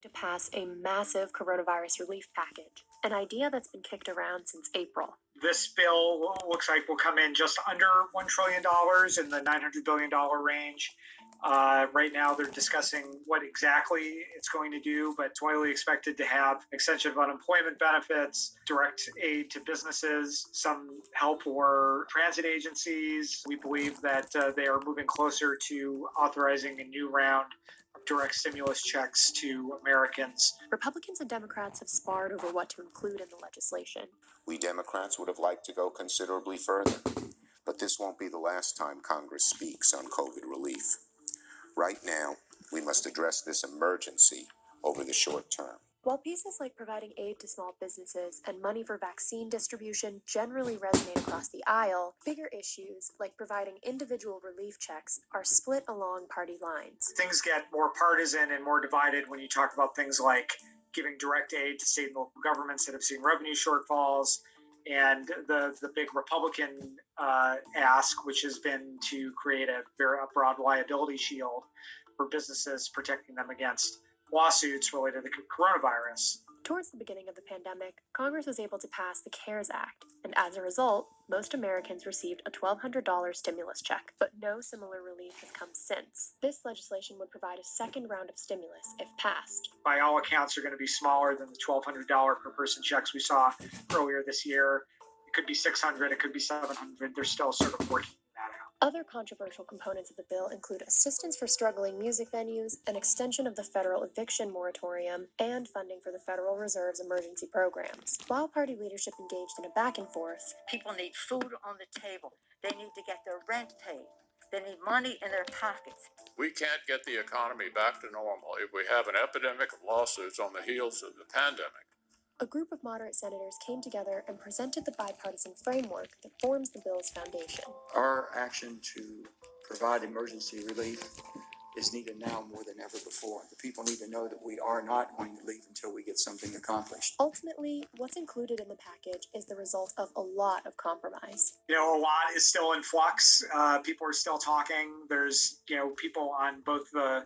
To pass a massive coronavirus relief package, an idea that's been kicked around since April. This bill looks like will come in just under $1 trillion in the $900 billion range. Right now, they're discussing what exactly it's going to do, but it's widely expected to have extension of unemployment benefits, direct aid to businesses, some help for transit agencies. We believe that they are moving closer to authorizing a new round of direct stimulus checks to Americans. Republicans and Democrats have sparred over what to include in the legislation. We Democrats would have liked to go considerably further, but this won't be the last time Congress speaks on COVID relief. Right now, we must address this emergency over the short term. While pieces like providing aid to small businesses and money for vaccine distribution generally resonate across the aisle, bigger issues like providing individual relief checks are split along party lines. Things get more partisan and more divided when you talk about things like giving direct aid to state and local governments that have seen revenue shortfalls, and the big Republican ask, which has been to create a broad liability shield for businesses, protecting them against lawsuits related to coronavirus. Towards the beginning of the pandemic, Congress was able to pass the CARES Act, and as a result, most Americans received a $1,200 stimulus check, but no similar relief has come since. This legislation would provide a second round of stimulus if passed. By all accounts, are going to be smaller than the $1,200 per person checks we saw earlier this year. It could be $600, it could be $700. They're still sort of working that out. Other controversial components of the bill include assistance for struggling music venues, an extension of the federal eviction moratorium, and funding for the Federal Reserve's emergency programs. While party leadership engaged in a back and forth, people need food on the table. They need to get their rent paid. They need money in their pockets. We can't get the economy back to normal if we have an epidemic of lawsuits on the heels of the pandemic. a group of moderate senators came together and presented the bipartisan framework that forms the bill's foundation. Our action to provide emergency relief is needed now more than ever before. The people need to know that we are not going to leave until we get something accomplished. Ultimately, what's included in the package is the result of a lot of compromise. A lot is still in flux. People are still talking. There's, people on both the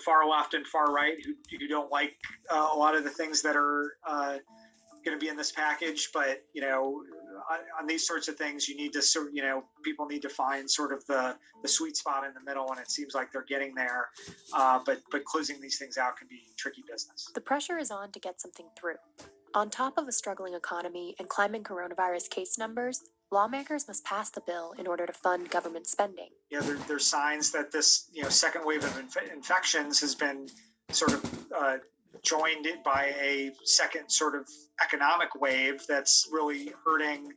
far left and far right who don't like a lot of the things that are going to be in this package. But, on these sorts of things, you need to people need to find sort of the sweet spot in the middle, and it seems like they're getting there. But closing these things out can be tricky business. The pressure is on to get something through. On top of a struggling economy and climbing coronavirus case numbers, lawmakers must pass the bill in order to fund government spending. There's signs that this, second wave of infections has been sort of joined by a second sort of economic wave that's really hurting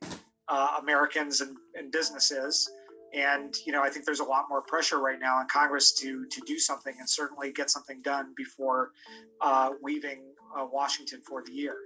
Americans and businesses. And, I think there's a lot more pressure right now on Congress to do something and certainly get something done before leaving Washington for the year.